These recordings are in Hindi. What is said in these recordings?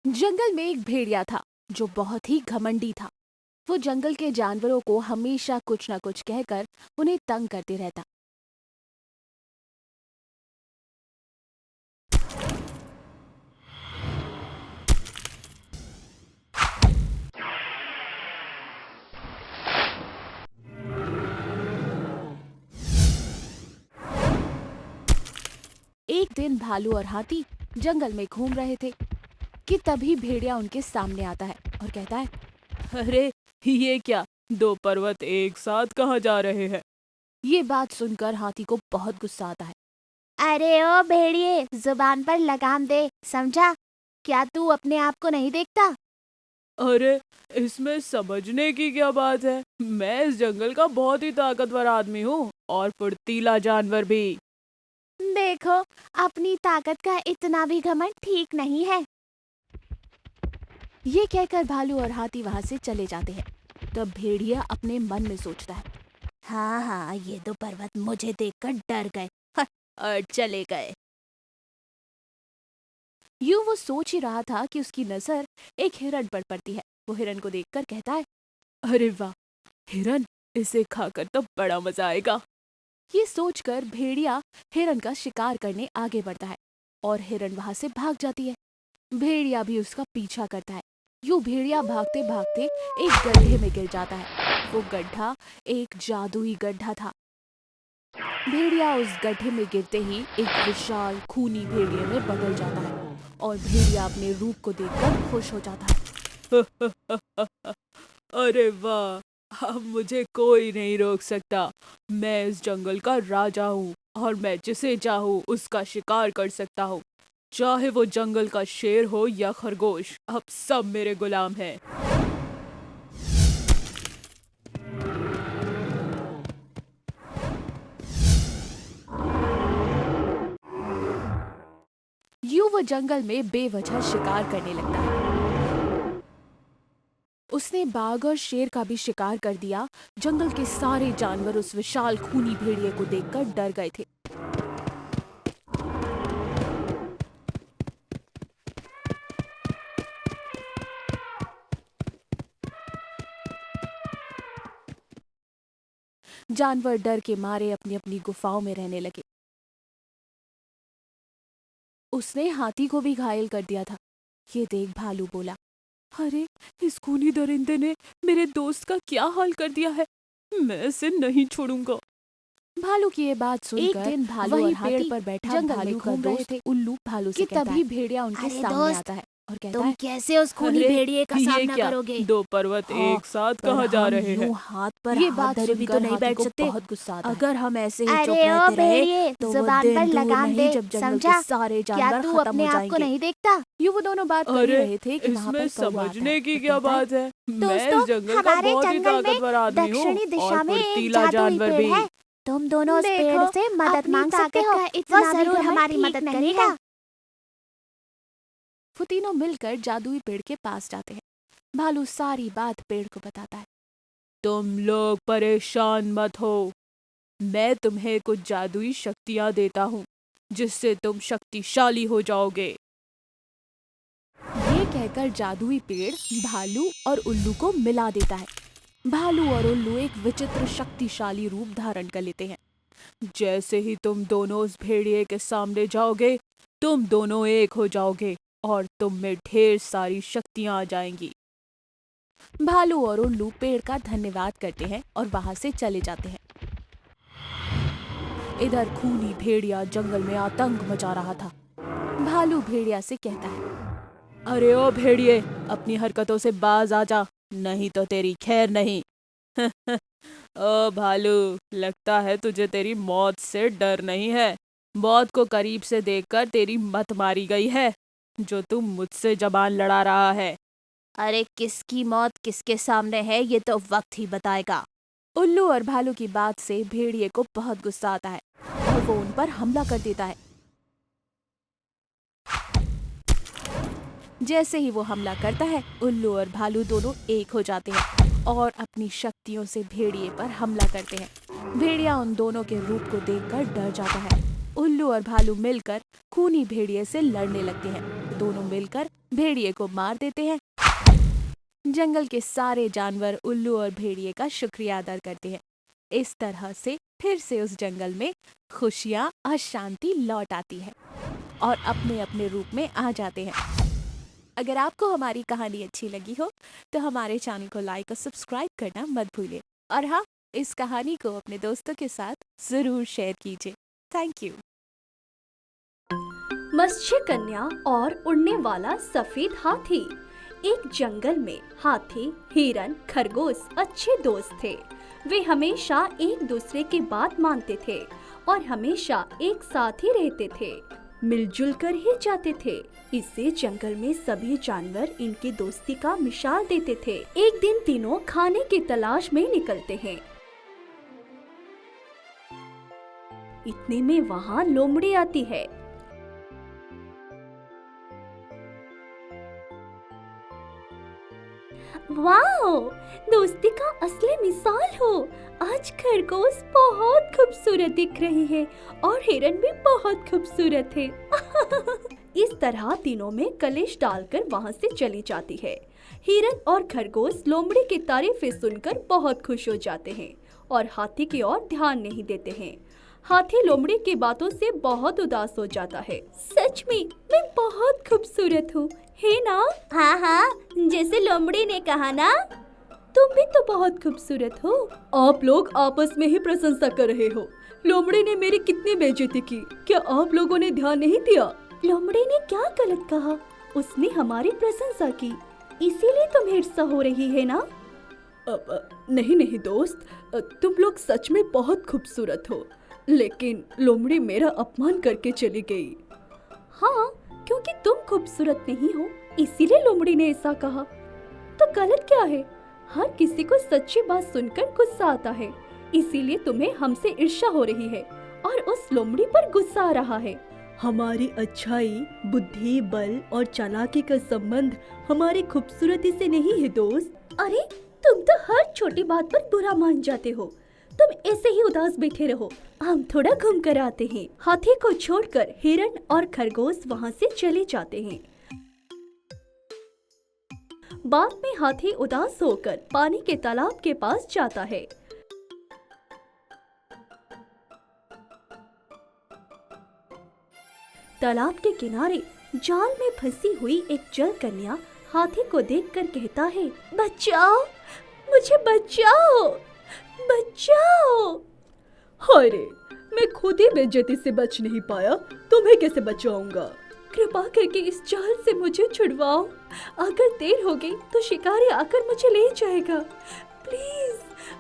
जंगल में एक भेड़िया था जो बहुत ही घमंडी था। वो जंगल के जानवरों को हमेशा कुछ न कुछ कहकर उन्हें तंग करते रहता। एक दिन भालू और हाथी जंगल में घूम रहे थे कि तभी भेड़िया उनके सामने आता है और कहता है, अरे ये क्या, दो पर्वत एक साथ कहाँ जा रहे हैं। ये बात सुनकर हाथी को बहुत गुस्सा आता है। अरे ओ भेड़िए, जुबान पर लगाम दे, समझा? क्या तू अपने आप को नहीं देखता? अरे इसमें समझने की क्या बात है, मैं इस जंगल का बहुत ही ताकतवर आदमी हूँ और फुर्तीला जानवर भी। देखो, अपनी ताकत का इतना भी घमंड ठीक नहीं है। ये कहकर भालू और हाथी वहां से चले जाते हैं। तब भेड़िया अपने मन में सोचता है, हाँ हाँ, ये दो पर्वत मुझे देखकर डर गए और चले गए। यूं वो सोच ही रहा था कि उसकी नजर एक हिरन पर पड़ती है। वो हिरन को देखकर कहता है, अरे वाह, हिरन, इसे खाकर तो बड़ा मजा आएगा। ये सोचकर भेड़िया हिरन का शिकार करने आगे बढ़ता है और हिरन वहां से भाग जाती है। भेड़िया भी उसका पीछा करता है। यूं भेड़िया भागते भागते एक गड्ढे में गिर जाता है। वो गड्ढा एक जादुई गड्ढा था। भेड़िया उस गड्ढे में गिरते ही एक विशाल खूनी भेड़िए में बदल जाता है और भेड़िया अपने रूप को देखकर खुश हो जाता है। अरे वाह, अब मुझे कोई नहीं रोक सकता। मैं इस जंगल का राजा हूँ और मैं जिसे चाहूँ उसका शिकार कर सकता हूँ। चाहे वो जंगल का शेर हो या खरगोश, अब सब मेरे गुलाम हैं। यूं वो जंगल में बेवजह शिकार करने लगता है। उसने बाघ और शेर का भी शिकार कर दिया। जंगल के सारे जानवर उस विशाल खूनी भेड़िए को देखकर डर गए थे। जानवर डर के मारे अपनी अपनी गुफाओं में रहने लगे। उसने हाथी को भी घायल कर दिया था। ये देख भालू बोला, अरे इस खूनी दरिंदे ने मेरे दोस्त का क्या हाल कर दिया है, मैं इसे नहीं छोड़ूंगा। भालू की ये बात सुनकर एक दिन भालू वही और पेड़ हाथी पर बैठा जंगल में भालू का घूम रहे दोस्त थे उल्लू भालू से कि कहता तभी है, भेड़िया उनके अरे सामने दोस्त, आता है और कहता तुम है, कैसे उस खूनी अरे भेड़िए का ये सामना क्या, करोगे? दो पर्वत हाँ, एक साथ पर कहाँ जा हम रहे हैं। यूं हाथ पर ये हाथ बात धरे भी तो सुनकर नहीं हाथी बैठ को सकते। बहुत गुस्सा आता है। अगर हम ऐसे ही चुप अरे ओ रहते रहे भेड़िए, तो वो जुबान पर दिन दूर लगाम नहीं दे, जब जंगल के समझा? सारे क्या जानवर तू खत्म अपने हो आप को जाएंगे। नहीं देखता? यूं वो दोनों बात कर ही अरे रहे थे कि वहां इसमें पर कौवा आता है समझने की और क्या कहता है, बात है, मैं दोस्तों, इस जंगल का हमारे बहुत ही जंगल में ताकतवर आदमी हूँ दक्षिणी और दिशा में एक फुर्तीला जादुई जानवर पेड़ भी। है। तुम दोनों उस पेड़ देखो, से मदद अपनी मांग सकते ताकत हो। का वो इतना भी जरूर घमंड हमारी ठीक मदद नहीं करेगा। है। वो तीनों मिलकर जादुई पेड़ के पास जाते हैं। भालू सारी बात पेड़ को बताता है। तुम लोग परेशान मत हो, मैं तुम्हें कुछ जादुई शक्तियां देता हूँ जिससे तुम शक्तिशाली हो जाओगे। ये कहकर जादुई पेड़ भालू और उल्लू को मिला देता है। भालू और उल्लू एक विचित्र शक्तिशाली रूप धारण कर लेते हैं। जैसे ही तुम दोनों उस भेड़िए के सामने जाओगे, तुम दोनों एक हो जाओगे और तुम में ढेर सारी शक्तियां आ जाएंगी। भालू और उल्लू पेड़ का धन्यवाद करते हैं और वहां से चले जाते हैं। इधर खूनी भेड़िया जंगल में आतंक मचा रहा था। भालू भेड़िया से कहता है, अरे ओ भेड़िए, अपनी हरकतों से बाज आ जा, नहीं तो तेरी खैर नहीं। ओ भालू, लगता है तुझे तेरी मौत से डर नहीं है। मौत को करीब से देखकर तेरी मत मारी गई है, जो तू मुझसे जबान लड़ा रहा है। अरे किसकी मौत किसके सामने है, ये तो वक्त ही बताएगा। उल्लू और भालू की बात से भेड़िए को बहुत गुस्सा आता है और वो उन पर हमला कर देता है। जैसे ही वो हमला करता है, उल्लू और भालू दोनों एक हो जाते हैं और अपनी शक्तियों से भेड़िए पर हमला करते हैं। भेड़िया उन दोनों के रूप को देखकर डर जाता है। उल्लू और भालू मिलकर खूनी भेड़िए से लड़ने लगते हैं। दोनों मिलकर भेड़िए को मार देते हैं। जंगल के सारे जानवर उल्लू और भेड़िए का शुक्रिया अदा करते हैं। इस तरह से फिर से उस जंगल में खुशियाँ और शांति लौट आती है और अपने अपने रूप में आ जाते हैं। अगर आपको हमारी कहानी अच्छी लगी हो तो हमारे चैनल को लाइक और सब्सक्राइब करना मत भूलिए। और हाँ, इस कहानी को अपने दोस्तों के साथ जरूर शेयर कीजिए। Thank you. मत्स्य कन्या और उड़ने वाला सफेद हाथी। एक जंगल में हाथी, हिरन, खरगोश अच्छे दोस्त थे। वे हमेशा एक दूसरे की बात मानते थे और हमेशा एक साथ ही रहते थे, मिलजुल कर ही जाते थे। इससे जंगल में सभी जानवर इनकी दोस्ती का मिसाल देते थे। एक दिन तीनों खाने की तलाश में निकलते हैं। इतने में वहाँ लोमड़ी आती है। वाओ, दोस्ती का असली मिसाल हो। आज खरगोश बहुत खूबसूरत दिख रही है और हिरन भी बहुत खूबसूरत है। इस तरह तीनों में कलेश डालकर वहाँ से चली जाती है। हिरन और खरगोश लोमड़ी की तारीफें सुनकर बहुत खुश हो जाते हैं और हाथी की ओर ध्यान नहीं देते हैं। हाथी लोमड़ी की बातों से बहुत उदास हो जाता है। सच में मैं बहुत खूबसूरत हूँ, है ना? हाँ हाँ, जैसे लोमड़ी ने कहा ना। तुम भी तो बहुत खूबसूरत हो। आप लोग आपस में ही प्रशंसा कर रहे हो। लोमड़ी ने मेरी कितनी बेइज्जती की, क्या आप लोगों ने ध्यान नहीं दिया? लोमड़ी ने क्या गलत कहा? उसने हमारी प्रशंसा की, इसीलिए तुम ईर्ष्या हो रही है ना? नहीं दोस्त, तुम लोग सच में बहुत खूबसूरत हो, लेकिन लोमड़ी मेरा अपमान करके चली गई। हाँ, क्योंकि तुम खूबसूरत नहीं हो, इसीलिए लोमड़ी ने ऐसा कहा। तो गलत क्या है? हर किसी को सच्ची बात सुनकर गुस्सा आता है, इसीलिए तुम्हें हमसे ईर्ष्या हो रही है और उस लोमड़ी पर गुस्सा आ रहा है। हमारी अच्छाई, बुद्धि, बल और चालाकी का संबंध हमारी खूबसूरती से नहीं है दोस्त। अरे, तुम तो हर छोटी बात पर बुरा मान जाते हो। तुम ऐसे ही उदास बैठे रहो, हम थोड़ा घूम कर आते हैं। हाथी को छोड़कर हिरन और खरगोश वहाँ से चले जाते हैं। बाद में हाथी उदास होकर पानी के तालाब के पास जाता है। तालाब के किनारे जाल में फंसी हुई एक जल कन्या हाथी को देखकर कहता है, बचाओ, मुझे बचाओ, बचाओ। हाय रे, मैं खुद ही बेइज्जती से बच नहीं पाया, तुम्हें कैसे बचाऊंगा? कृपा करके इस जाल से मुझे छुड़वाओ। अगर देर हो गई तो शिकारी आकर मुझे ले जाएगा। प्लीज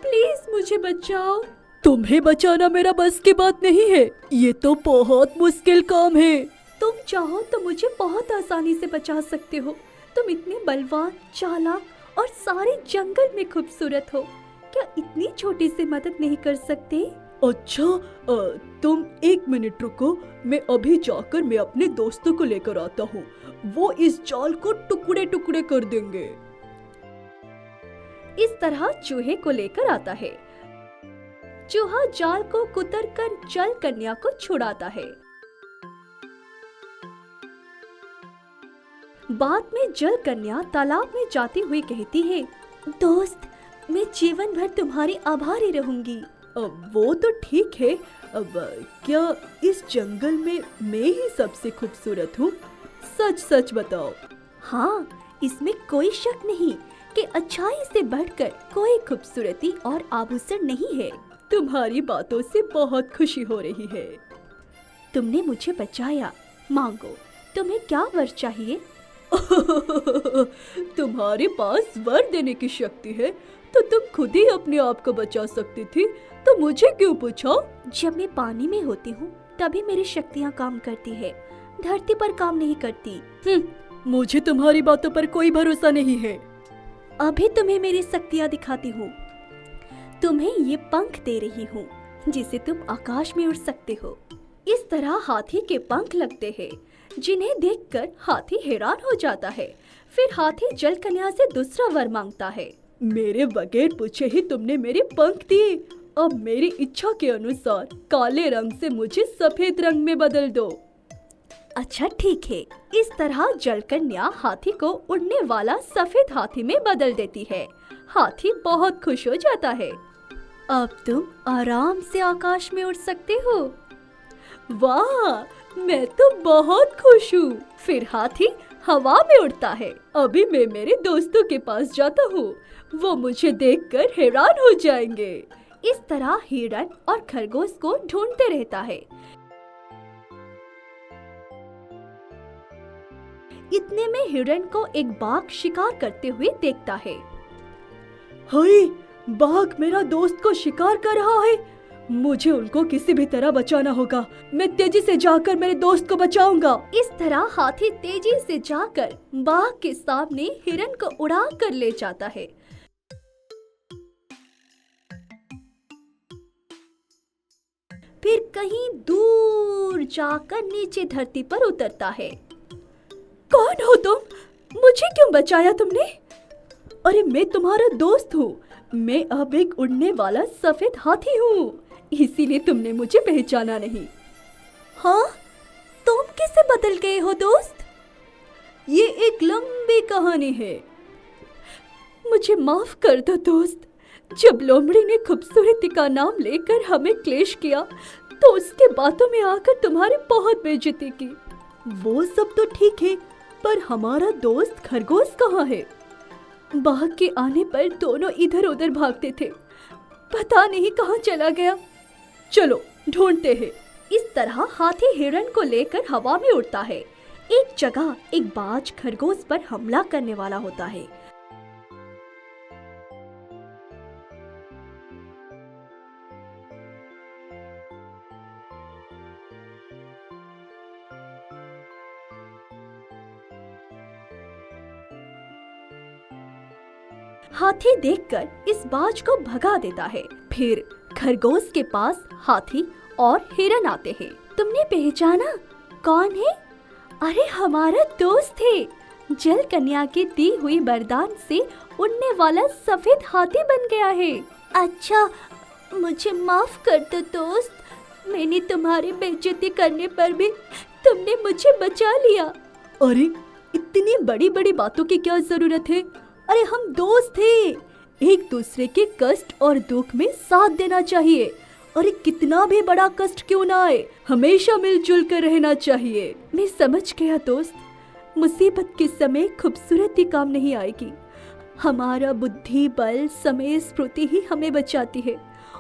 प्लीज मुझे बचाओ। तुम्हें बचाना मेरा बस की बात नहीं है, ये तो बहुत मुश्किल काम है। तुम चाहो तो मुझे बहुत आसानी से बचा सकते हो। तुम इतने बलवान, चालाक और सारे जंगल में खूबसूरत हो, क्या इतनी छोटी सी मदद नहीं कर सकते? अच्छा, तुम एक मिनट रुको, मैं अभी जाकर मैं अपने दोस्तों को लेकर आता हूँ। वो इस जाल को टुकड़े टुकड़े कर देंगे। इस तरह चूहे को लेकर आता है। चूहा जाल को कुतरकर जल कन्या को छुड़ाता है। बाद में जल कन्या तालाब में जाती हुई कहती है, दोस्त, मैं जीवन भर तुम्हारी आभारी रहूंगी। वो तो ठीक है, अब क्या इस जंगल में मैं ही सबसे खूबसूरत हूँ? सच सच बताओ। हाँ, इसमें कोई शक नहीं कि अच्छाई से बढ़कर कोई खूबसूरती और आभूषण नहीं है। तुम्हारी बातों से बहुत खुशी हो रही है। तुमने मुझे बचाया, मांगो, तुम्हें क्या वर चाहिए? तुम्हारे पास वर देने की शक्ति है तो तुम खुद ही अपने आप को बचा सकती थी, तो मुझे क्यों पूछा? जब मैं पानी में होती हूँ तभी मेरी शक्तियाँ काम करती है, धरती पर काम नहीं करती। मुझे तुम्हारी बातों पर कोई भरोसा नहीं है। अभी तुम्हें मेरी शक्तियाँ दिखाती हूँ। तुम्हें ये पंख दे रही हूँ जिसे तुम आकाश में उड़ सकते हो। इस तरह हाथी के पंख लगते हैं, जिन्हें देखकर हाथी हैरान हो जाता है। फिर हाथी जल कन्या से दूसरा वर मांगता है। मेरे बगैर पूछे ही तुमने मेरे पंख दिए, अब मेरी इच्छा के अनुसार काले रंग से मुझे सफेद रंग में बदल दो। अच्छा ठीक है। इस तरह जलकन्या हाथी को उड़ने वाला सफेद हाथी में बदल देती है। हाथी बहुत खुश हो जाता है। अब तुम आराम से आकाश में उड़ सकते हो। वाह, मैं तो बहुत खुश हूँ। फिर हाथी हवा में उड़ता है। अभी मैं मेरे दोस्तों के पास जाता हूँ, वो मुझे देखकर हैरान हो जाएंगे। इस तरह हिरण और खरगोश को ढूंढते रहता है। इतने में हिरण को एक बाघ शिकार करते हुए देखता है। हाय, बाघ मेरा दोस्त को शिकार कर रहा है। मुझे उनको किसी भी तरह बचाना होगा। मैं तेजी से जाकर मेरे दोस्त को बचाऊंगा। इस तरह हाथी तेजी से जाकर बाघ के सामने हिरण को उड़ा कर ले जाता है। फिर कहीं दूर जाकर नीचे धरती पर उतरता है। कौन हो तुम? मुझे क्यों बचाया तुमने? अरे मैं तुम्हारा दोस्त हूँ। मैं अब एक उड़ने वाला सफेद हाथी हूँ, इसीलिए तुमने मुझे पहचाना नहीं। हाँ, तुम कैसे बदल गए हो दोस्त? ये एक लंबी कहानी है। मुझे माफ कर दो दोस्त। जब लोमड़ी ने खूबसूरती का नाम लेकर हमें क्लेश किया तो उसके बातों में आकर तुम्हारी बहुत बेइज्जती की। वो सब तो ठीक है, पर हमारा दोस्त खरगोश कहाँ है? बाघ के आने पर दोनों इधर उधर भागते थे, पता नहीं कहाँ चला गया। चलो ढूंढते हैं। इस तरह हाथी हिरण को लेकर हवा में उड़ता है। एक जगह एक बाज खरगोश पर हमला करने वाला होता है। हाथी देखकर इस बाज को भगा देता है। फिर खरगोश के पास हाथी और हिरण आते हैं। तुमने पहचाना कौन है? अरे हमारा दोस्त है, जल कन्या की दी हुई वरदान से उड़ने वाला सफेद हाथी बन गया है। अच्छा, मुझे माफ कर दो दोस्त। मैंने तुम्हारी बेइज्जती करने पर भी तुमने मुझे बचा लिया। अरे इतनी बड़ी बड़ी बातों की क्या जरूरत है? अरे हम दोस्त थे, एक दूसरे के कष्ट और दुख में साथ देना चाहिए। अरे कितना भी बड़ा कष्ट क्यों ना आए, हमेशा मिलजुल कर रहना चाहिए। मैं समझ गया दोस्त, मुसीबत के समय खूबसूरती काम नहीं आएगी। हमारा बुद्धि, बल, समय, स्फूर्ति ही हमें बचाती है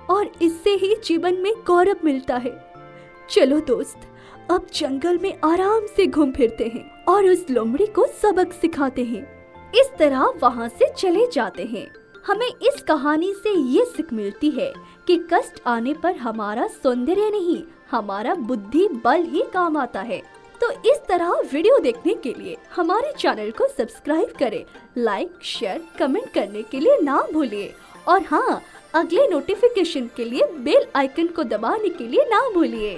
और इससे ही जीवन में गौरव मिलता है। चलो दोस्त, अब जंगल में आराम से घूम फिरते हैं और उस लोमड़ी को सबक सिखाते हैं। इस तरह वहाँ से चले जाते हैं। हमें इस कहानी से ये सीख मिलती है कि कष्ट आने पर हमारा सौंदर्य नहीं, हमारा बुद्धि बल ही काम आता है। तो इस तरह वीडियो देखने के लिए हमारे चैनल को सब्सक्राइब करें, लाइक, शेयर, कमेंट करने के लिए ना भूलिए और हाँ, अगले नोटिफिकेशन के लिए बेल आइकन को दबाने के लिए ना भूलिए।